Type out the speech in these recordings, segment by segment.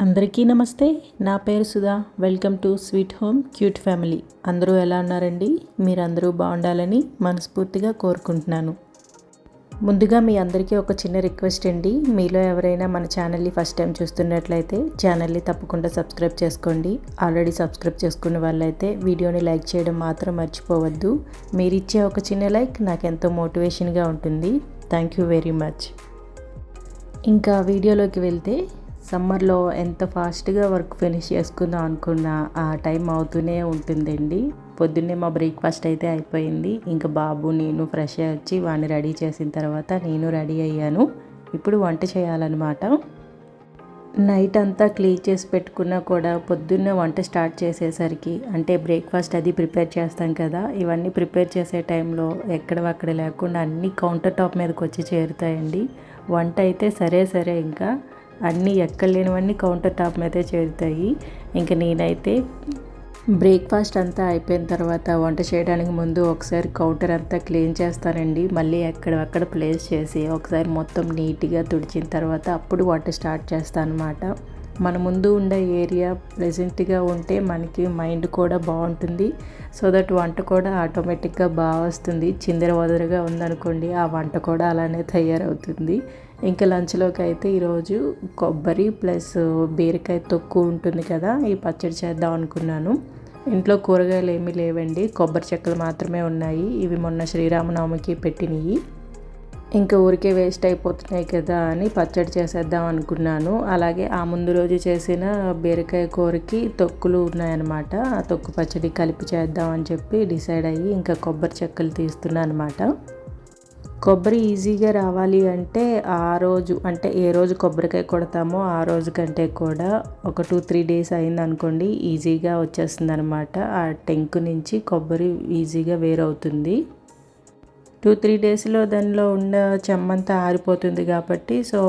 అందరికీ నమస్తే. నా పేరు Sudha. Welcome to sweet home cute family. అందరూ ఎలా ఉన్నారండి? మీరందరూ బాగుండాలని మనస్ఫూర్తిగా కోరుకుంటున్నాను. ముందుగా మీ అందరికీ ఒక చిన్న రిక్వెస్ట్ అండి. మీలో ఎవరైనా మన ఛానల్ని ఫస్ట్ టైం చూస్తున్నట్లయితే ఛానల్ని తప్పకుండా సబ్స్క్రైబ్ చేసుకోండి. ఆల్రెడీ సబ్స్క్రైబ్ చేసుకున్న వాళ్ళైతే వీడియోని లైక్ చేయడం మాత్రం మర్చిపోవద్దు. మీరిచ్చే ఒక చిన్న లైక్ నాకు ఎంతో మోటివేషన్గా ఉంటుంది. Thank you very much. ఇంకా వీడియోలోకి వెళ్తే, సమ్మర్లో ఎంత ఫాస్ట్గా వర్క్ ఫినిష్ చేసుకుందాం అనుకున్నా ఆ టైం అవుతూనే ఉంటుందండి. పొద్దున్నే మా బ్రేక్ఫాస్ట్ అయితే అయిపోయింది. ఇంకా బాబు నేను ఫ్రెష్ అయ్యి వచ్చి వాడిని రెడీ చేసిన తర్వాత నేను రెడీ అయ్యాను. ఇప్పుడు వంట చేయాలన్నమాట. నైట్ అంతా క్లీన్ చేసి పెట్టుకున్నా కూడా పొద్దున్నే వంట స్టార్ట్ చేసేసరికి, అంటే బ్రేక్ఫాస్ట్ అది ప్రిపేర్ చేస్తాం కదా, ఇవన్నీ ప్రిపేర్ చేసే టైంలో ఎక్కడవక్కడ లేకుండా అన్నీ కౌంటర్ టాప్ మీదకి వచ్చి చేరుతాయండి. వంట అయితే సరే ఇంకా అన్నీ ఎక్కడ లేనివన్నీ కౌంటర్ టాప్ మీదే చేరుతాయి. ఇంకా నేనైతే బ్రేక్ఫాస్ట్ అంతా అయిపోయిన తర్వాత వంట చేయడానికి ముందు ఒకసారి కౌంటర్ అంతా క్లీన్ చేస్తానండి. మళ్ళీ ఎక్కడక్కడ ప్లేస్ చేసి ఒకసారి మొత్తం నీట్గా తుడిచిన తర్వాత అప్పుడు వంట స్టార్ట్ చేస్తాను అన్నమాట. మన ముందు ఉండే ఏరియా ప్లెజెంట్గా ఉంటే మనకి మైండ్ కూడా బాగుంటుంది. సో దట్ వంట కూడా ఆటోమేటిక్గా బాగా వస్తుంది. చిందర వదరగా ఉందనుకోండి, ఆ వంట కూడా అలానే తయారవుతుంది. ఇంకా లంచ్లోకి అయితే ఈరోజు కొబ్బరి ప్లస్ బీరకాయ తొక్కు ఉంటుంది కదా, ఈ పచ్చడి చేద్దాం అనుకున్నాను. ఇంట్లో కూరగాయలు ఏమీ లేవండి, కొబ్బరి చెక్కలు మాత్రమే ఉన్నాయి. ఇవి మొన్న శ్రీరామనవమికి పెట్టినవి. ఇంకా ఊరికే వేస్ట్ అయిపోతున్నాయి కదా అని పచ్చడి చేసేద్దాం అనుకున్నాను. అలాగే ఆ ముందు రోజు చేసిన బీరకాయ కూరకి తొక్కులు ఉన్నాయన్నమాట. ఆ తొక్కు పచ్చడి కలిపి చేద్దాం అని చెప్పి డిసైడ్ అయ్యి ఇంకా కొబ్బరి చెక్కలు తీస్తున్నాను అనమాట. కొబ్బరి ఈజీగా రావాలి అంటే ఆ రోజు, అంటే ఏ రోజు కొబ్బరికాయ కొడతామో ఆ రోజు కంటే కూడా ఒక 2-3 డేస్ అయిందనుకోండి, ఈజీగా వచ్చేస్తుంది అనమాట. ఆ టెంకు నుంచి కొబ్బరి ఈజీగా వేరవుతుంది. 2-3 డేస్లో దానిలో ఉన్న చెమ్మంతా ఆరిపోతుంది కాబట్టి సో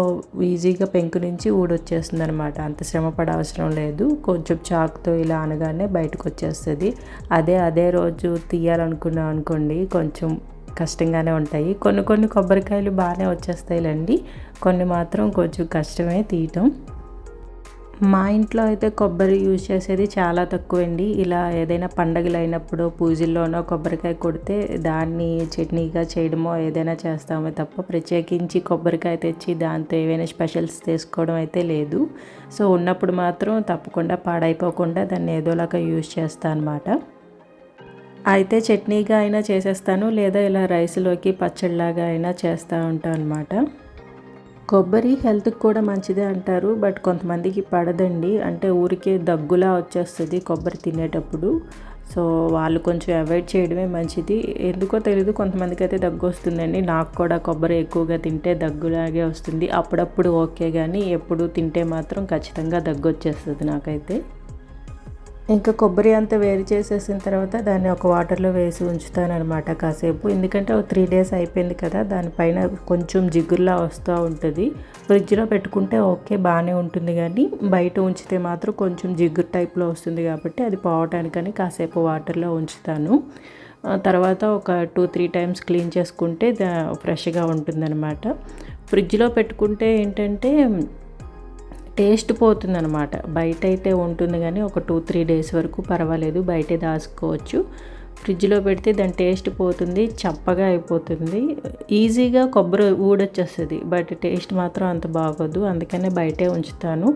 ఈజీగా పెంకు నుంచి ఊడొచ్చేస్తుంది అనమాట. అంత శ్రమ పడవసరం లేదు. కొంచెం చాకుతో ఇలా అనగానే బయటకు వచ్చేస్తుంది. అదే రోజు తీయాలనుకున్నాం అనుకోండి, కొంచెం కష్టంగానే ఉంటాయి. కొన్ని కొబ్బరికాయలు బాగానే వచ్చేస్తాయిలండి, కొన్ని మాత్రం కొంచెం కష్టమే తీయటం. మా ఇంట్లో అయితే కొబ్బరి యూజ్ చేసేది చాలా తక్కువండి. ఇలా ఏదైనా పండగలు అయినప్పుడు పూజల్లోనో కొబ్బరికాయ కొడితే దాన్ని చట్నీగా చేయడమో ఏదైనా చేస్తామే తప్ప ప్రత్యేకించి కొబ్బరికాయ తెచ్చి దాంతో ఏవైనా స్పెషల్స్ చేసుకోవడం అయితే లేదు. సో ఉన్నప్పుడు మాత్రం తప్పకుండా పాడైపోకుండా దాన్ని ఏదోలాగా యూజ్ చేస్తాను అనమాట. అయితే చట్నీగా అయినా చేసేస్తాను, లేదా ఇలా రైస్లోకి పచ్చడిలాగా అయినా చేస్తూ ఉంటాను అనమాట. కొబ్బరి హెల్త్కి కూడా మంచిదే అంటారు, బట్ కొంతమందికి పడదండి. అంటే ఊరికే దగ్గులా వచ్చేస్తుంది కొబ్బరి తినేటప్పుడు. సో వాళ్ళు కొంచెం అవాయిడ్ చేయడమే మంచిది. ఎందుకో తెలీదు, కొంతమందికి అయితే దగ్గు వస్తుందండి. నాకు కూడా కొబ్బరి ఎక్కువగా తింటే దగ్గులాగే వస్తుంది. అప్పుడప్పుడు ఓకే, కానీ ఎప్పుడు తింటే మాత్రం ఖచ్చితంగా దగ్గు వచ్చేస్తుంది నాకైతే. ఇంకా కొబ్బరి అంతా వేరు చేసేసిన తర్వాత దాన్ని ఒక వాటర్లో వేసి ఉంచుతాను అనమాట కాసేపు. ఎందుకంటే ఒక 3 డేస్ అయిపోయింది కదా, దానిపైన కొంచెం జిగురులా వస్తూ ఉంటుంది. ఫ్రిడ్జ్లో పెట్టుకుంటే ఓకే బాగానే ఉంటుంది, కానీ బయట ఉంచితే మాత్రం కొంచెం జిగురు టైప్లో వస్తుంది కాబట్టి అది పోవటానికని కాసేపు వాటర్లో ఉంచుతాను. తర్వాత ఒక 2-3 టైమ్స్ క్లీన్ చేసుకుంటే ఫ్రెష్గా ఉంటుందన్నమాట. ఫ్రిడ్జ్లో పెట్టుకుంటే ఏంటంటే టేస్ట్ పోతుందనమాట. బయట అయితే ఉంటుంది కానీ ఒక 2-3 డేస్ వరకు పర్వాలేదు, బయటే దాచుకోవచ్చు. ఫ్రిడ్జ్లో పెడితే దాని టేస్ట్ పోతుంది, చప్పగా అయిపోతుంది. ఈజీగా కొబ్బరి ఊడొచ్చేస్తుంది, బట్ టేస్ట్ మాత్రం అంత బాగోదు. అందుకనే బయటే ఉంచుతాను.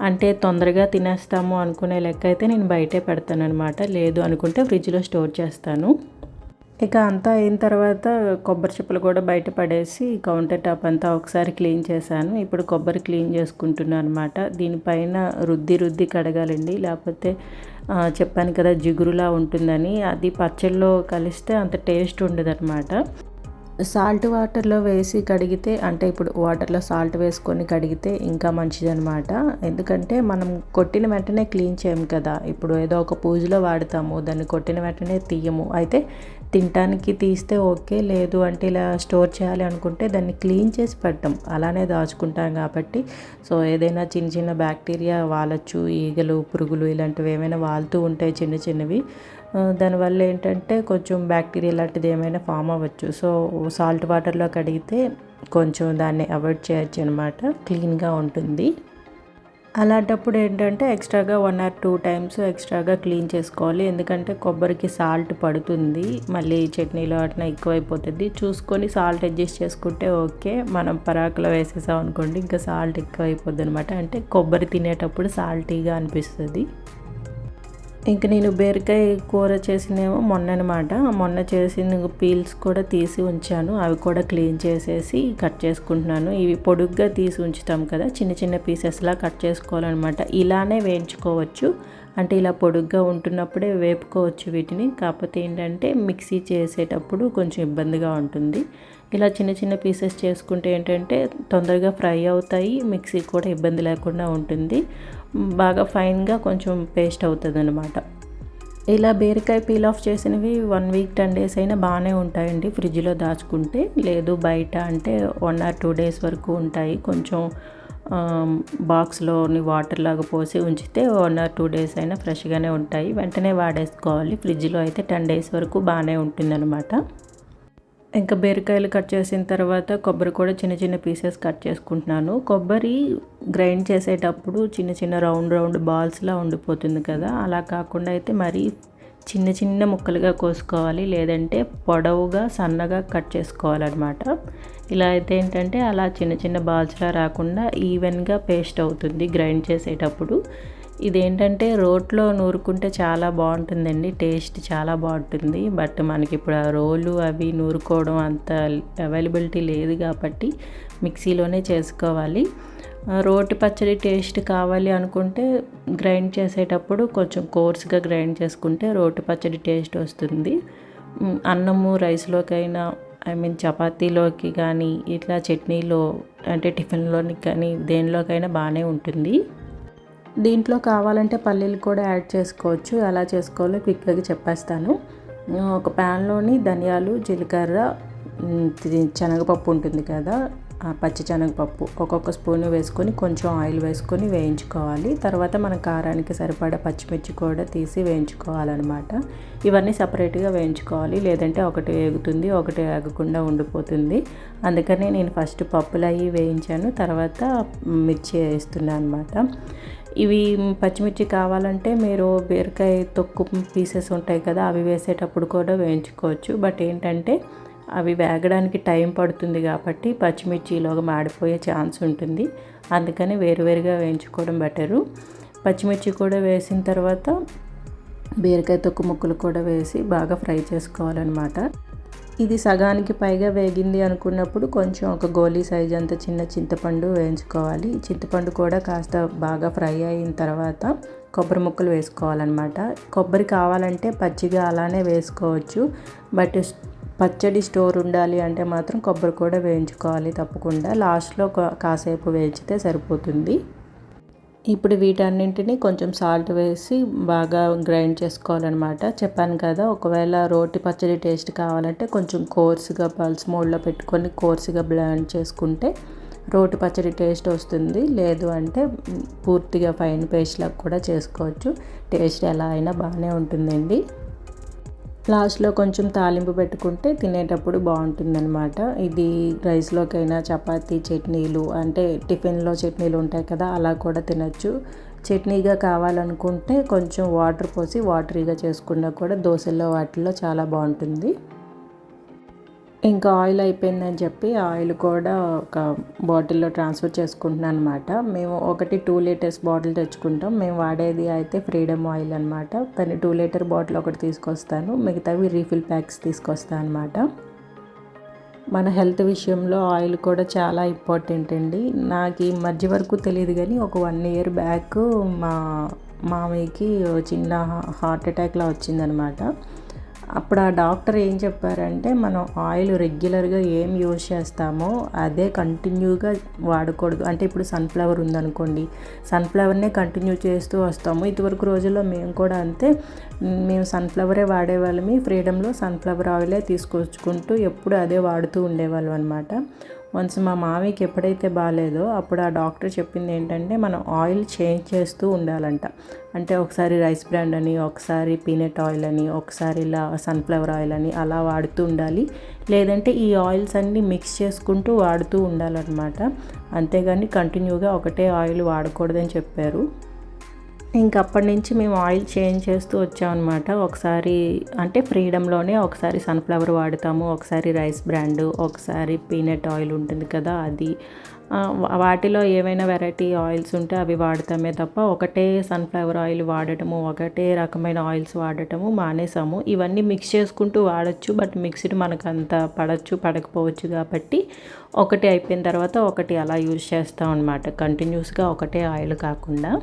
అంటే తొందరగా తినేస్తాము అనుకునే లెక్క అయితే నేను బయటే పెడతాను అనమాట. లేదు అనుకుంటే ఫ్రిడ్జ్లో స్టోర్ చేస్తాను. ఇక అంతా అయిన తర్వాత కొబ్బరి చిప్పలు కూడా బయట పడేసి కౌంటర్ టాప్ అంతా ఒకసారి క్లీన్ చేశాను. ఇప్పుడు కొబ్బరి క్లీన్ చేసుకుంటున్నాను అనమాట. దీనిపైన రుద్ది కడగాలండి, లేకపోతే చెప్పాను కదా జిగురులా ఉంటుందని. అది పచ్చళ్ళలో కలిస్తే అంత టేస్ట్ ఉండదు అనమాట. సాల్ట్ వాటర్లో వేసి కడిగితే, అంటే ఇప్పుడు వాటర్లో సాల్ట్ వేసుకొని కడిగితే ఇంకా మంచిదనమాట. ఎందుకంటే మనం కొట్టిన వెంటనే క్లీన్ చేయము కదా. ఇప్పుడు ఏదో ఒక పూజలో వాడతాము, దాన్ని కొట్టిన వెంటనే తీయము. అయితే తినటానికి తీస్తే ఓకే, లేదు అంటే ఇలా స్టోర్ చేయాలి అనుకుంటే దాన్ని క్లీన్ చేసి పెట్టం, అలానే దాచుకుంటాం కాబట్టి సో ఏదైనా చిన్న బ్యాక్టీరియా వాలచ్చు, ఈగలు పురుగులు ఇలాంటివి ఏమైనా వాలుతూ ఉంటాయి చిన్నవి. దానివల్ల ఏంటంటే కొంచెం బ్యాక్టీరియా లాంటిది ఏమైనా ఫామ్ అవ్వచ్చు. సో సాల్ట్ వాటర్లో కడిగితే కొంచెం దాన్ని అవాయిడ్ చేయొచ్చు అనమాట, క్లీన్గా ఉంటుంది. అలాంటప్పుడు ఏంటంటే ఎక్స్ట్రాగా 1 ఆర్ 2 టైమ్స్ ఎక్స్ట్రాగా క్లీన్ చేసుకోవాలి. ఎందుకంటే కొబ్బరికి సాల్ట్ పడుతుంది. మళ్ళీ చట్నీలో అట్లా ఎక్కువైపోతుంది. చూసుకొని సాల్ట్ అడ్జస్ట్ చేసుకుంటే ఓకే. మనం పరాకులో వేసేసాం అనుకోండి ఇంకా సాల్ట్ ఎక్కువైపోద్ది అనమాట. అంటే కొబ్బరి తినేటప్పుడు సాల్టీగా అనిపిస్తుంది. ఇంక నేను బీరకాయ కూర చేసిందేమో మొన్న చేసిన పీల్స్ కూడా తీసి ఉంచాను. అవి కూడా క్లీన్ చేసేసి కట్ చేసుకుంటున్నాను. ఇవి పొడుగ్గా తీసి ఉంచుతాం కదా, చిన్న చిన్న పీసెస్లా కట్ చేసుకోవాలన్నమాట. ఇలానే వేయించుకోవచ్చు, అంటే ఇలా పొడుగ్గా ఉంటున్నప్పుడే వేపుకోవచ్చు వీటిని. కాకపోతే ఏంటంటే మిక్సీ చేసేటప్పుడు కొంచెం ఇబ్బందిగా ఉంటుంది. ఇలా చిన్న చిన్న పీసెస్ చేసుకుంటే ఏంటంటే తొందరగా ఫ్రై అవుతాయి, మిక్సీ కూడా ఇబ్బంది లేకుండా ఉంటుంది, బాగా ఫైన్గా కొంచెం పేస్ట్ అవుతుంది అనమాట. ఇలా బీరకాయ పీల్ ఆఫ్ చేసినవి 1 వీక్ 10 డేస్ అయినా బాగానే ఉంటాయండి ఫ్రిడ్జ్లో దాచుకుంటే. లేదు బయట అంటే 1 ఆర్ 2 డేస్ వరకు ఉంటాయి. కొంచెం బాక్స్లోని వాటర్ లాగా పోసి ఉంచితే 1 ఆర్ 2 డేస్ అయినా ఫ్రెష్గానే ఉంటాయి. వెంటనే వాడేసుకోవాలి. ఫ్రిడ్జ్లో అయితే 10 డేస్ వరకు బాగానే ఉంటుందన్నమాట. ఇంకా బీరకాయలు కట్ చేసిన తర్వాత కొబ్బరి కూడా చిన్న చిన్న పీసెస్ కట్ చేసుకుంటున్నాను. కొబ్బరి గ్రైండ్ చేసేటప్పుడు చిన్న చిన్న రౌండ్ బాల్స్లా ఉండిపోతుంది కదా, అలా కాకుండా అయితే మరీ చిన్న చిన్న ముక్కలుగా కోసుకోవాలి, లేదంటే పొడవుగా సన్నగా కట్ చేసుకోవాలన్నమాట. ఇలా అయితే ఏంటంటే అలా చిన్న చిన్న బాల్స్లా రాకుండా ఈవెన్గా పేస్ట్ అవుతుంది గ్రైండ్ చేసేటప్పుడు. ఇదేంటంటే రోట్లో నూరుకుంటే చాలా బాగుంటుందండి, టేస్ట్ చాలా బాగుంటుంది. బట్ మనకి ఇప్పుడు ఆ రోలు అవి నూరుకోవడం అంత అవైలబిలిటీ లేదు కాబట్టి మిక్సీలోనే చేసుకోవాలి. రోటి పచ్చడి టేస్ట్ కావాలి అనుకుంటే గ్రైండ్ చేసేటప్పుడు కొంచెం కోర్స్గా గ్రైండ్ చేసుకుంటే రోటి పచ్చడి టేస్ట్ వస్తుంది. అన్నము రైస్లోకైనా చపాతీలోకి కానీ ఇట్లా చట్నీలో అంటే టిఫిన్లోకి కానీ దేనిలోకైనా బాగానే ఉంటుంది. దీంట్లో కావాలంటే పల్లీలు కూడా యాడ్ చేసుకోవచ్చు. ఎలా చేసుకోవాలో క్విక్గా చెప్పేస్తాను. ఒక ప్యాన్లోని ధనియాలు, జీలకర్ర, శనగపప్పు ఉంటుంది కదా, పచ్చి శనగపప్పు ఒక్కొక్క స్పూన్ వేసుకొని కొంచెం ఆయిల్ వేసుకొని వేయించుకోవాలి. తర్వాత మన కారానికి సరిపడా పచ్చిమిర్చి కూడా తీసి వేయించుకోవాలన్నమాట. ఇవన్నీ సపరేట్గా వేయించుకోవాలి, లేదంటే ఒకటి వేగుతుంది ఒకటి వేగకుండా ఉండిపోతుంది. అందుకని నేను ఫస్ట్ పప్పులు అవి వేయించాను, తర్వాత మిర్చి వేస్తున్నాను అనమాట. ఇవి పచ్చిమిర్చి కావాలంటే మీరు బీరకాయ తొక్కు పీసెస్ ఉంటాయి కదా, అవి వేసేటప్పుడు కూడా వేయించుకోవచ్చు. బట్ ఏంటంటే అవి వేగడానికి టైం పడుతుంది కాబట్టి పచ్చిమిర్చిలోగా మాడిపోయే ఛాన్స్ ఉంటుంది. అందుకని వేరువేరుగా వేయించుకోవడం బెటరు. పచ్చిమిర్చి కూడా వేసిన తర్వాత బీరకాయ తొక్కు ముక్కలు కూడా వేసి బాగా ఫ్రై చేసుకోవాలన్నమాట. ఇది సగానికి పైగా వేగింది అనుకున్నప్పుడు కొంచెం ఒక గోలీ సైజ్ అంత చిన్న చింతపండు వేయించుకోవాలి. చింతపండు కూడా కాస్త బాగా ఫ్రై అయిన తర్వాత కొబ్బరి ముక్కలు వేసుకోవాలన్నమాట. కొబ్బరి కావాలంటే పచ్చిగా అలానే వేసుకోవచ్చు, బట్ పచ్చడి స్టోర్ ఉండాలి అంటే మాత్రం కొబ్బరి కూడా వేయించుకోవాలి తప్పకుండా. లాస్ట్లో కాసేపు వేయించితే సరిపోతుంది. ఇప్పుడు వీటన్నింటినీ కొంచెం సాల్ట్ వేసి బాగా గ్రైండ్ చేసుకోవాలన్నమాట. చెప్పాను కదా, ఒకవేళ రోటి పచ్చడి టేస్ట్ కావాలంటే కొంచెం కోర్సుగా పల్స్ మోడ్లో పెట్టుకొని కోర్సుగా బ్లెండ్ చేసుకుంటే రోటి పచ్చడి టేస్ట్ వస్తుంది. లేదు అంటే పూర్తిగా ఫైన్ పేస్ట్లా కూడా చేసుకోవచ్చు. టేస్ట్ ఎలా అయినా బాగానే ఉంటుందండి. లాస్ట్లో కొంచెం తాలింపు పెట్టుకుంటే తినేటప్పుడు బాగుంటుందన్నమాట. ఇది రైస్లోకైనా చపాతీ చట్నీలు అంటే టిఫిన్లో చట్నీలు ఉంటాయి కదా, అలా కూడా తినచ్చు. చట్నీగా కావాలనుకుంటే కొంచెం వాటర్ పోసి వాటరీగా చేసుకున్నా కూడా దోశల్లో వాటిల్లో చాలా బాగుంటుంది. ఇంకా ఆయిల్ అయిపోయిందని చెప్పి ఆయిల్ కూడా ఒక బాటిల్లో ట్రాన్స్ఫర్ చేసుకుంటున్నాను అనమాట. మేము ఒకటి 2 లీటర్స్ బాటిల్ తెచ్చుకుంటాం. మేము వాడేది అయితే ఫ్రీడమ్ ఆయిల్ అనమాట. కానీ 2 లీటర్ బాటిల్ ఒకటి తీసుకొస్తాను, మిగతావి రీఫిల్ ప్యాక్స్ తీసుకొస్తాను అనమాట. మన హెల్త్ విషయంలో ఆయిల్ కూడా చాలా ఇంపార్టెంట్ అండి. నాకు ఈ మధ్య వరకు తెలియదు కానీ ఒక 1 ఇయర్ బ్యాక్ మా మామయ్యకి చిన్న హార్ట్ అటాక్లా వచ్చిందనమాట. అప్పుడు ఆ డాక్టర్ ఏం చెప్పారంటే మనం ఆయిల్ రెగ్యులర్గా ఏం యూజ్ చేస్తామో అదే కంటిన్యూగా వాడకూడదు. అంటే ఇప్పుడు సన్ఫ్లవర్ ఉందనుకోండి, సన్ఫ్లవర్నే కంటిన్యూ చేస్తూ వస్తాము. ఇదివరకు రోజుల్లో మేము కూడా అంతే, మేము సన్ఫ్లవరే వాడేవాళ్ళమి. ఫ్రీడమ్లో సన్ఫ్లవర్ ఆయిలే తీసుకొచ్చుకుంటూ ఎప్పుడు అదే వాడుతూ ఉండేవాళ్ళం అనమాట. వన్స్ మా మామయ్యకి ఎప్పుడైతే బాగాలేదో అప్పుడు ఆ డాక్టర్ చెప్పింది ఏంటంటే మనం ఆయిల్ చేంజ్ చేస్తూ ఉండాలంట. అంటే ఒకసారి రైస్ బ్రాండ్ అని, ఒకసారి పీనట్ ఆయిల్ అని, ఒకసారి ఇలా సన్ఫ్లవర్ ఆయిల్ అని అలా వాడుతూ ఉండాలి. లేదంటే ఈ ఆయిల్స్ అన్నీ మిక్స్ చేసుకుంటూ వాడుతూ ఉండాలన్నమాట. అంతేగాని కంటిన్యూగా ఒకటే ఆయిల్ వాడకూడదని చెప్పారు. ఇంకప్పటి నుంచి మేము ఆయిల్ చేంజ్ చేస్తూ వచ్చామన్నమాట. ఒకసారి అంటే ఫ్రీడమ్‌లోనే ఒకసారి సన్‌ఫ్లవర్ వాడతాము, ఒకసారి రైస్ బ్రాండ్, ఒకసారి పీనట్ ఆయిల్ ఉంటుంది కదా అది. వాటిలో ఏవైనా వెరైటీ ఆయిల్స్ ఉంటే అవి వాడతామే తప్ప ఒకటే సన్‌ఫ్లవర్ ఆయిల్ వాడటము, ఒకటే రకమైన ఆయిల్స్ వాడటము మానేసాము. ఇవన్నీ మిక్స్ చేసుకుంటూ వాడొచ్చు. బట్ మిక్స్డ్ మనకంత పడకపోవచ్చు కాబట్టి ఒకటి అయిపోయిన తర్వాత ఒకటి అలా యూజ్ చేస్తాం అనమాట. కంటిన్యూస్‌గా ఒకటే ఆయిల్ కాకుండా.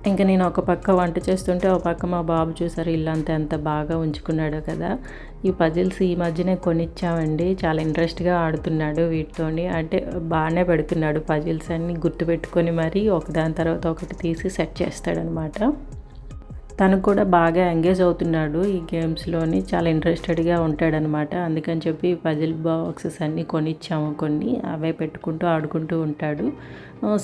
ఇంక నేను ఒక పక్క వంట చేస్తుంటే ఒక పక్క మా బాబు చూసారు ఇల్లంతా ఎంత బాగా ఉంచుకున్నాడో కదా. ఈ పజిల్స్ ఈ మధ్యనే కొనిచ్చామండి. చాలా ఇంట్రెస్ట్గా ఆడుతున్నాడు వీటితోని. అంటే బాగానే పెడుతున్నాడు పజిల్స్ అన్నీ గుర్తుపెట్టుకొని మరీ ఒకదాని తర్వాత ఒకటి తీసి సెట్ చేస్తాడనమాట. తను కూడా బాగా ఎంగేజ్ అవుతున్నాడు ఈ గేమ్స్లోని. చాలా ఇంట్రెస్టెడ్గా ఉంటాడనమాట. అందుకని చెప్పి పజిల్ బాక్సెస్ అన్నీ కొనిచ్చాము కొన్ని. అవే పెట్టుకుంటూ ఆడుకుంటూ ఉంటాడు.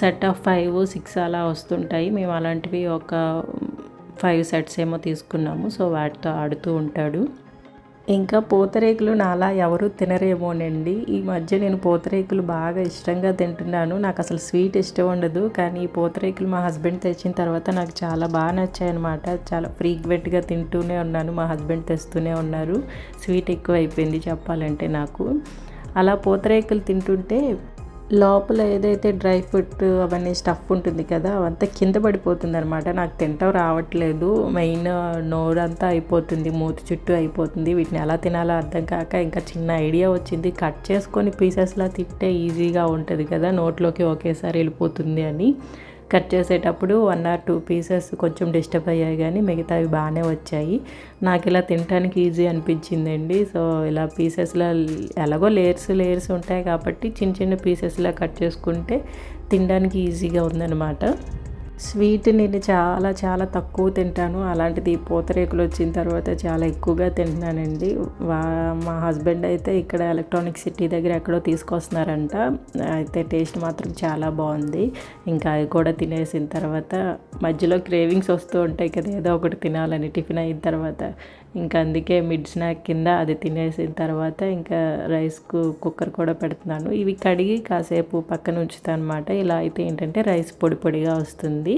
సెట్ ఆఫ్ 5, 6 అలా వస్తుంటాయి. మేము అలాంటివి ఒక 5 సెట్స్ ఏమో తీసుకున్నాము. సో వాటితో ఆడుతూ ఉంటాడు. ఇంకా పూతరేకులు నాలా ఎవరు తినరేమోనండి. ఈ మధ్య నేను పూతరేకులు బాగా ఇష్టంగా తింటున్నాను. నాకు అసలు స్వీట్ ఇష్టం ఉండదు. కానీ ఈ పూతరేకులు మా హస్బెండ్ తెచ్చిన తర్వాత నాకు చాలా బాగా నచ్చాయన్నమాట. చాలా ఫ్రీక్వెంట్గా తింటూనే ఉన్నాను. మా హస్బెండ్ తెస్తూనే ఉన్నారు. స్వీట్ ఎక్కువ అయిపోయింది చెప్పాలంటే నాకు. అలా పూతరేకులు తింటుంటే లోపల ఏదైతే డ్రై ఫ్రూట్ అవన్నీ స్టఫ్ ఉంటుంది కదా అవంతా కింద పడిపోతుంది అనమాట. నాకు తింటాం రావట్లేదు. మెయిన్ నోరంతా అయిపోతుంది, మూతి చుట్టూ అయిపోతుంది. వీటిని ఎలా తినాలో అర్థం కాక ఇంకా చిన్న ఐడియా వచ్చింది. కట్ చేసుకొని పీసెస్లా తింటే ఈజీగా ఉంటుంది కదా, నోట్లోకి ఒకేసారి వెళ్ళిపోతుంది అని. కట్ చేసేటప్పుడు 1 or 2 పీసెస్ కొంచెం డిస్టర్బ్ అయ్యాయి కానీ మిగతావి బాగానే వచ్చాయి. నాకు ఇలా తినడానికి ఈజీ అనిపించిందండి. సో ఇలా పీసెస్లా ఎలాగో లేయర్స్ ఉంటాయి కాబట్టి చిన్న చిన్న పీసెస్లా కట్ చేసుకుంటే తినడానికి ఈజీగా ఉందన్నమాట. స్వీట్ నేను చాలా చాలా తక్కువ తింటాను. అలాంటిది పూతరేకులు వచ్చిన తర్వాత చాలా ఎక్కువగా తింటున్నానండి. మా హస్బెండ్ అయితే ఇక్కడ ఎలక్ట్రానిక్ సిటీ దగ్గర ఎక్కడో తీసుకొస్తున్నారంట. అయితే టేస్ట్ మాత్రం చాలా బాగుంది. ఇంకా అవి కూడా తినేసిన తర్వాత మధ్యలో క్రేవింగ్స్ వస్తూ ఉంటాయి కదా ఏదో ఒకటి తినాలని టిఫిన్ అయిన తర్వాత. ఇంకా అందుకే మిడ్ స్నాక్ కింద అది తినేసిన తర్వాత ఇంకా కుక్కర్ కూడా పెడుతున్నాను. ఇవి కడిగి కాసేపు పక్కన ఉంచుతాను అనమాట. ఇలా అయితే ఏంటంటే రైస్ పొడి పొడిగా వస్తుంది.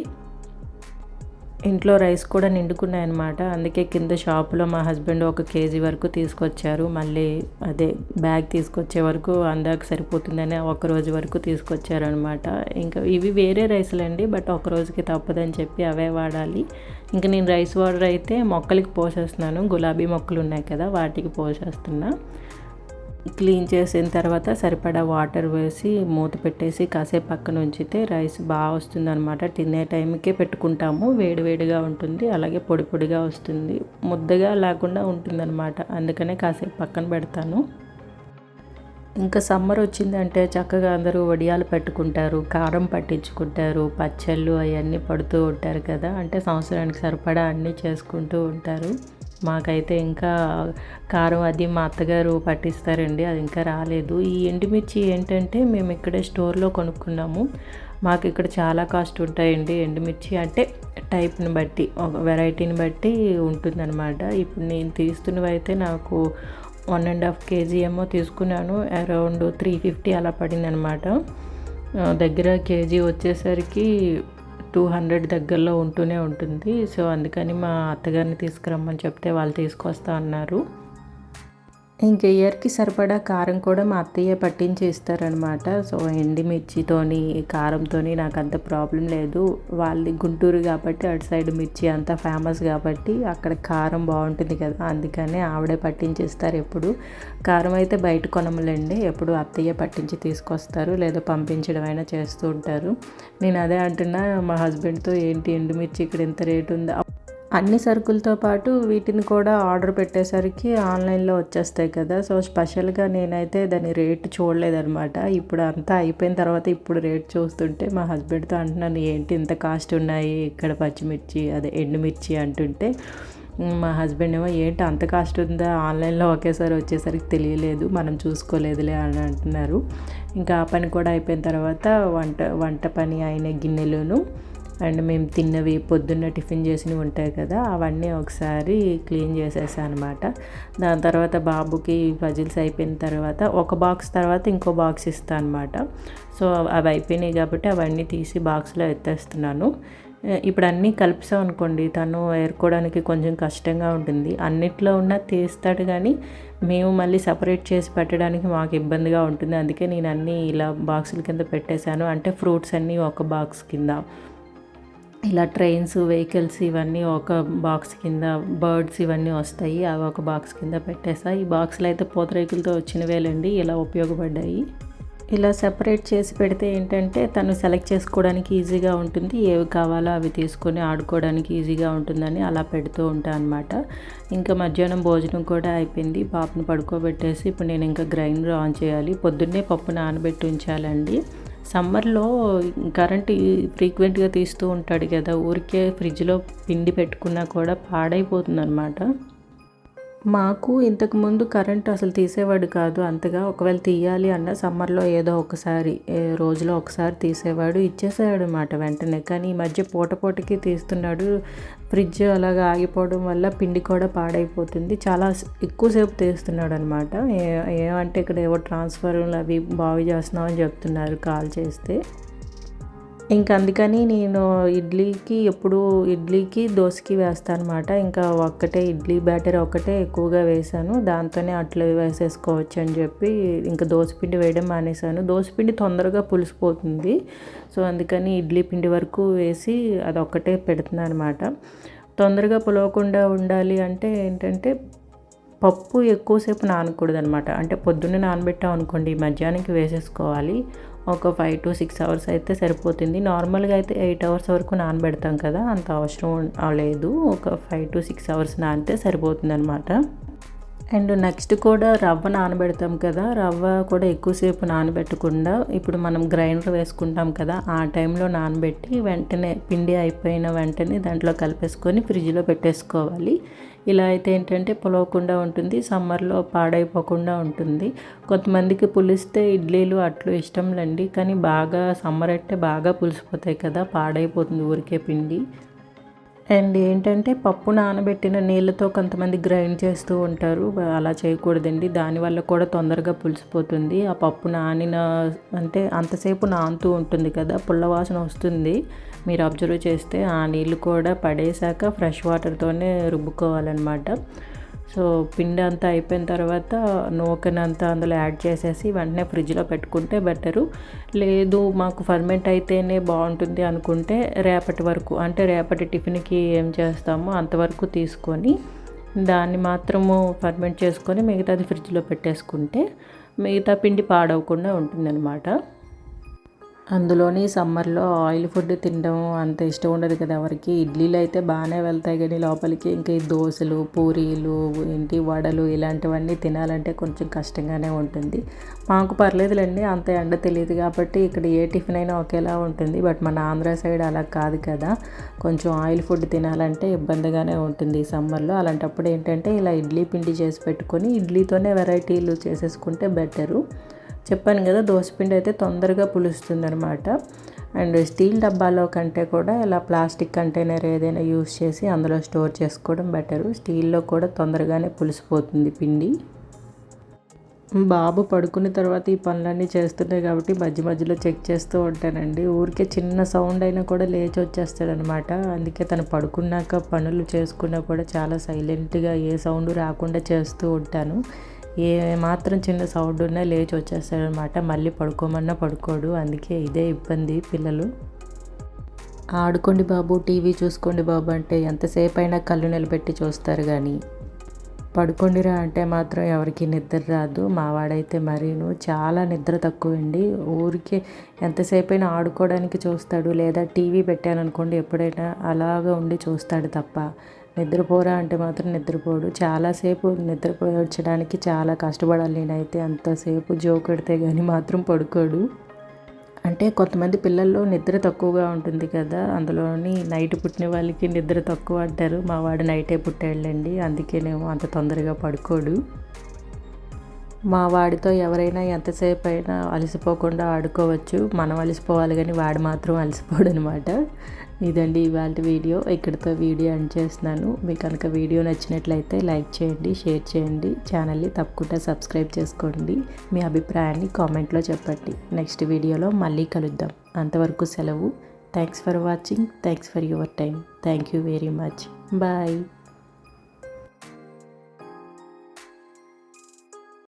ఇంట్లో రైస్ కూడా నిండుకున్నాయన్నమాట. అందుకే కింద షాపులో మా హస్బెండ్ 1 kg వరకు తీసుకొచ్చారు. మళ్ళీ అదే బ్యాగ్ తీసుకొచ్చే వరకు అందాక సరిపోతుందని 1 రోజు వరకు తీసుకొచ్చారనమాట. ఇంకా ఇవి వేరే రైసులండి. బట్ 1 రోజుకి తప్పదని చెప్పి అవే వాడాలి. ఇంకా నేను రైస్ వాటర్ అయితే మొక్కలకి పోసేస్తున్నాను. గులాబీ మొక్కలు ఉన్నాయి కదా వాటికి పోసేస్తున్నా. క్లీన్ చేసిన తర్వాత సరిపడా వాటర్ వేసి మూత పెట్టేసి కాసేపు పక్కన ఉంచితే రైస్ బాగా వస్తుంది అనమాట. తినే టైంకే పెట్టుకుంటాము. వేడివేడిగా ఉంటుంది, అలాగే పొడి పొడిగా వస్తుంది, ముద్దగా లేకుండా ఉంటుందన్నమాట. అందుకనే కాసేపు పక్కన పెడతాను. ఇంకా సమ్మర్ వచ్చిందంటే చక్కగా అందరూ వడియాలు పెట్టుకుంటారు, కారం పట్టించుకుంటారు, పచ్చళ్ళు అవన్నీ పడుతూ ఉంటారు కదా. అంటే సంవత్సరానికి సరిపడా అన్నీ చేసుకుంటూ ఉంటారు. మాకైతే ఇంకా కారం అది మా అత్తగారు పట్టిస్తారండి, అది ఇంకా రాలేదు. ఈ ఎండుమిర్చి ఏంటంటే మేము ఇక్కడే స్టోర్లో కొనుక్కున్నాము. మాకు ఇక్కడ చాలా కాస్ట్ ఉంటాయండి ఎండుమిర్చి. అంటే టైప్ని బట్టి, ఒక వెరైటీని బట్టి ఉంటుందన్నమాట. ఇప్పుడు నేను తీస్తున్నవి అయితే నాకు 1.5 kg ఏమో తీసుకున్నాను. అరౌండ్ 350 అలా పడిందనమాట. దగ్గర కేజీ వచ్చేసరికి 200 దగ్గరలో ఉంటూనే ఉంటుంది. సో అందుకని మా అత్తగారిని తీసుకురమ్మని చెప్తే వాళ్ళు తీసుకొస్తా అన్నారు. ఇంక ఇయర్కి సరిపడా కారం కూడా మా అత్తయ్య పట్టించి ఇస్తారనమాట. సో ఎండుమిర్చితోని కారంతోని నాకు అంత ప్రాబ్లం లేదు. వాళ్ళది గుంటూరు కాబట్టి అటు సైడ్ మిర్చి అంతా ఫేమస్ కాబట్టి అక్కడ కారం బాగుంటుంది కదా, అందుకనే ఆవిడే పట్టించి ఇస్తారు ఎప్పుడు. కారం అయితే బయట కొనములండి, ఎప్పుడు అత్తయ్య పట్టించి తీసుకొస్తారు లేదా పంపించడం అయినా చేస్తూ ఉంటారు. నేను అదే అంటున్నా మా హస్బెండ్తో, ఏంటి ఎండుమిర్చి ఇక్కడ ఎంత రేటు ఉందా. అన్ని సరుకులతో పాటు వీటిని కూడా ఆర్డర్ పెట్టేసరికి ఆన్లైన్లో వచ్చేస్తాయి కదా. సో స్పెషల్గా నేనైతే దాని రేట్ చూడలేదనమాట. ఇప్పుడు అంతా అయిపోయిన తర్వాత ఇప్పుడు రేట్ చూస్తుంటే మా హస్బెండ్తో అంటున్నాను, ఏంటి ఇంత కాస్ట్ ఉన్నాయి ఇక్కడ పచ్చిమిర్చి అదే ఎండుమిర్చి అంటుంటే, మా హస్బెండ్ ఏమో ఏంటి అంత కాస్ట్ ఉందా, ఆన్లైన్లో ఒకేసారి వచ్చేసరికి తెలియలేదు, మనం చూసుకోలేదులే అని అంటున్నారు. ఇంకా ఆ పని కూడా అయిపోయిన తర్వాత వంట పని అయిన గిన్నెలను అండ్ మేము తిన్నవి పొద్దున్న టిఫిన్ చేసినవి ఉంటాయి కదా, అవన్నీ ఒకసారి క్లీన్ చేసేసాను అనమాట. దాని తర్వాత బాబుకి పజిల్స్ అయిపోయిన తర్వాత ఒక బాక్స్ తర్వాత ఇంకో బాక్స్ ఇస్తాను అనమాట. సో అవి అయిపోయినాయి కాబట్టి అవన్నీ తీసి బాక్స్లో ఎత్తేస్తున్నాను. ఇప్పుడు అన్నీ కలిపిసాం అనుకోండి, తను ఏరుకోవడానికి కొంచెం కష్టంగా ఉంటుంది. అన్నిట్లో ఉన్న తీస్తాడు కానీ మేము మళ్ళీ సపరేట్ చేసి పెట్టడానికి మాకు ఇబ్బందిగా ఉంటుంది. అందుకే నేను అన్నీ ఇలా బాక్సుల కింద పెట్టేశాను. అంటే ఫ్రూట్స్ అన్నీ ఒక బాక్స్ కింద, ఇలా ట్రైన్స్, వెహికల్స్ ఇవన్నీ ఒక బాక్స్ కింద, బర్డ్స్ ఇవన్నీ వస్తాయి, అవి ఒక బాక్స్ కింద పెట్టేసా. ఈ బాక్సులు అయితే పూతరేకులతో వచ్చినవేలండి, ఇలా ఉపయోగపడ్డాయి. ఇలా సెపరేట్ చేసి పెడితే ఏంటంటే తను సెలెక్ట్ చేసుకోవడానికి ఈజీగా ఉంటుంది, ఏవి కావాలో అవి తీసుకొని ఆడుకోవడానికి ఈజీగా ఉంటుందని అలా పెడుతూ ఉంటాను అనమాట. ఇంకా మధ్యాహ్నం భోజనం కూడా అయిపోయింది. పాపను పడుకోబెట్టేసి ఇప్పుడు నేను ఇంకా గ్రైండర్ ఆన్ చేయాలి. పొద్దున్నే పప్పు నానబెట్టి ఉంచాలండి. సమ్మర్లో కరెంట్ ఫ్రీక్వెంట్గా తీస్తూ ఉంటాడు కదా, ఊరికే ఫ్రిడ్జ్లో పిండి పెట్టుకున్నా కూడా పాడైపోతుంది అనమాట. మాకు ఇంతకుముందు కరెంట్ అసలు తీసేవాడు కాదు అంతగా. ఒకవేళ తీయాలి అన్న సమ్మర్లో ఏదో ఒకసారి, రోజులో ఒకసారి తీసేవాడు, ఇచ్చేసాడు అన్నమాట వెంటనే. కానీ ఈ మధ్య పూటకి తీస్తున్నాడు. ఫ్రిడ్జ్ అలాగా ఆగిపోవడం వల్ల పిండి కూడా పాడైపోతుంది. చాలా ఎక్కువసేపు తీస్తున్నాడు అనమాట. ఏమంటే ఇక్కడ ఏవో ట్రాన్స్ఫర్లు అవి బాగు చేస్తున్నామని చెప్తున్నారు కాల్ చేస్తే. ఇంకా అందుకని నేను ఇడ్లీకి దోశకి వేస్తాను అనమాట. ఇంకా ఒక్కటే ఇడ్లీ బ్యాటర్ ఒకటే ఎక్కువగా వేసాను, దాంతోనే అట్లా వేసేసుకోవచ్చు అని చెప్పి ఇంకా దోశపిండి వేయడం మానేశాను. దోశపిండి తొందరగా పులిసిపోతుంది. సో అందుకని ఇడ్లీ పిండి వరకు వేసి అదొక్కటే పెడుతున్నాను అనమాట. తొందరగా పులవకుండా ఉండాలి అంటే ఏంటంటే పప్పు ఎక్కువసేపు నానకూడదు అనమాట. అంటే పొద్దున్నే నానబెట్టాం అనుకోండి, మధ్యాహ్నానికి వేసేసుకోవాలి. ఒక 5 to 6 hours అయితే సరిపోతుంది. నార్మల్గా అయితే 8 hours వరకు నానబెడతాం కదా, అంత అవసరం లేదు. ఒక 5 to 6 hours నానితే సరిపోతుంది అనమాట. అండ్ నెక్స్ట్ కూడా రవ్వ నానబెడతాం కదా, రవ్వ కూడా ఎక్కువసేపు నానబెట్టకుండా ఇప్పుడు మనం గ్రైండర్ వేసుకుంటాం కదా, ఆ టైంలో నానబెట్టి వెంటనే పిండి అయిపోయిన వెంటనే దాంట్లో కలిపేసుకొని ఫ్రిడ్జ్లో పెట్టేసుకోవాలి. ఇలా అయితే ఏంటంటే పులవకుండా ఉంటుంది, సమ్మర్లో పాడైపోకుండా ఉంటుంది. కొంతమందికి పులిస్తే ఇడ్లీలు అట్లు ఇష్టంలేండి, కానీ బాగా సమ్మర్ అంటే బాగా పులిసిపోతాయి కదా, పాడైపోతుంది ఊరికే పిండి. అండ్ ఏంటంటే పప్పు నానబెట్టిన నీళ్ళతో కొంతమంది గ్రైండ్ చేస్తూ ఉంటారు, అలా చేయకూడదండి. దానివల్ల కూడా తొందరగా పులిసిపోతుంది. ఆ పప్పు అంటే అంతసేపు నానుతూ ఉంటుంది కదా, పుల్లవాసన వస్తుంది. మీరు అబ్జర్వ్ చేస్తే ఆ నీళ్ళు కూడా పడేశాక ఫ్రెష్ వాటర్తోనే రుబ్బుకోవాలన్నమాట. సో పిండి అంతా అయిపోయిన తర్వాత నూకనంతా అందులో యాడ్ చేసేసి వెంటనే ఫ్రిడ్జ్లో పెట్టుకుంటే బెటరు. లేదు మాకు ఫర్మెంట్ అయితేనే బాగుంటుంది అనుకుంటే రేపటి వరకు, అంటే రేపటి టిఫిన్కి ఏం చేస్తామో అంతవరకు తీసుకొని దాన్ని మాత్రము ఫర్మెంట్ చేసుకొని మిగతాది ఫ్రిడ్జ్లో పెట్టేసుకుంటే మిగతా పిండి పాడవకుండా ఉంటుందన్నమాట. అందులోని సమ్మర్లో ఆయిల్ ఫుడ్ తినడం అంత ఇష్టం ఉండదు కదా ఎవరికి. ఇడ్లీలు అయితే బాగానే వెళ్తాయి కానీ లోపలికి, ఇంకా ఈ దోశలు, పూరీలు, వడలు ఇలాంటివన్నీ తినాలంటే కొంచెం కష్టంగానే ఉంటుంది. మాకు పర్లేదులేండి, అంత ఎండ తెలియదు కాబట్టి ఇక్కడ ఏ టిఫిన్ అయినా ఒకేలా ఉంటుంది. బట్ మన ఆంధ్ర సైడ్ అలా కాదు కదా, కొంచెం ఆయిల్ ఫుడ్ తినాలంటే ఇబ్బందిగానే ఉంటుంది ఈ సమ్మర్లో. అలాంటప్పుడు ఏంటంటే ఇలా ఇడ్లీ పిండి చేసి పెట్టుకొని ఇడ్లీతోనే వెరైటీలు చేసేసుకుంటే బెటరు. చెప్పాను కదా, దోసపిండి అయితే తొందరగా పులుస్తుంది అనమాట. అండ్ స్టీల్ డబ్బాలో కంటే కూడా ఇలా ప్లాస్టిక్ కంటైనర్ ఏదైనా యూస్ చేసి అందులో స్టోర్ చేసుకోవడం బెటరు. స్టీల్లో కూడా తొందరగానే పులిసిపోతుంది పిండి. బాబు పడుకున్న తర్వాత ఈ పనులన్నీ చేస్తున్నాయి కాబట్టి మధ్యలో చెక్ చేస్తూ ఉంటానండి. ఊరికే చిన్న సౌండ్ అయినా కూడా లేచి వచ్చేస్తాడనమాట. అందుకే తను పడుకున్నాక పనులు చేసుకున్నా కూడా చాలా సైలెంట్గా ఏ సౌండ్ రాకుండా చేస్తూ ఉంటాను. ఏ మాత్రం చిన్న సౌండ్ ఉన్నా లేచి వచ్చేస్తాడనమాట. మళ్ళీ పడుకోమన్నా పడుకోడు. అందుకే ఇదే ఇబ్బంది. పిల్లలు ఆడుకోండి బాబు, టీవీ చూసుకోండి బాబు అంటే ఎంతసేపు అయినా కళ్ళు నిలబెట్టి చూస్తారు, కానీ పడుకోండిరా అంటే మాత్రం ఎవరికి నిద్ర రాదు. మావాడైతే మరీను చాలా నిద్ర తక్కువండి. ఊరికే ఎంతసేపు అయినా ఆడుకోవడానికి చూస్తాడు, లేదా టీవీ పెట్టాననుకోండి ఎప్పుడైనా అలాగా ఉండి చూస్తాడు తప్ప నిద్రపోరా అంటే మాత్రం నిద్రపోడు. చాలాసేపు నిద్రపోయడానికి చాలా కష్టపడాలి నేనైతే. అంతసేపు జోకెడితే కానీ మాత్రం పడుకోడు. అంటే కొంతమంది పిల్లల్లో నిద్ర తక్కువగా ఉంటుంది కదా, అందులోని నైట్ పుట్టిన వాళ్ళకి నిద్ర తక్కువ అంటారు. మా వాడు నైటే పుట్టాడులేండి, అందుకేనేమో అంత తొందరగా పడుకోడు. మా వాడితో ఎవరైనా ఎంతసేపు అయినా అలసిపోకుండా ఆడుకోవచ్చు, మనం అలసిపోవాలి కానీ వాడు మాత్రం అలసిపోడు అనమాట. ఇదండి ఇవాళ వీడియో, ఇక్కడితో వీడియో ఎండ్ చేస్తున్నాను. మీకు కనుక వీడియో నచ్చినట్లయితే లైక్ చేయండి, షేర్ చేయండి, ఛానల్ని తప్పకుండా సబ్స్క్రైబ్ చేసుకోండి. మీ అభిప్రాయాన్ని కామెంట్లో చెప్పండి. నెక్స్ట్ వీడియోలో మళ్ళీ కలుద్దాం. అంతవరకు సెలవు. Thanks for watching. Thanks for your time. Thank you very much. Bye.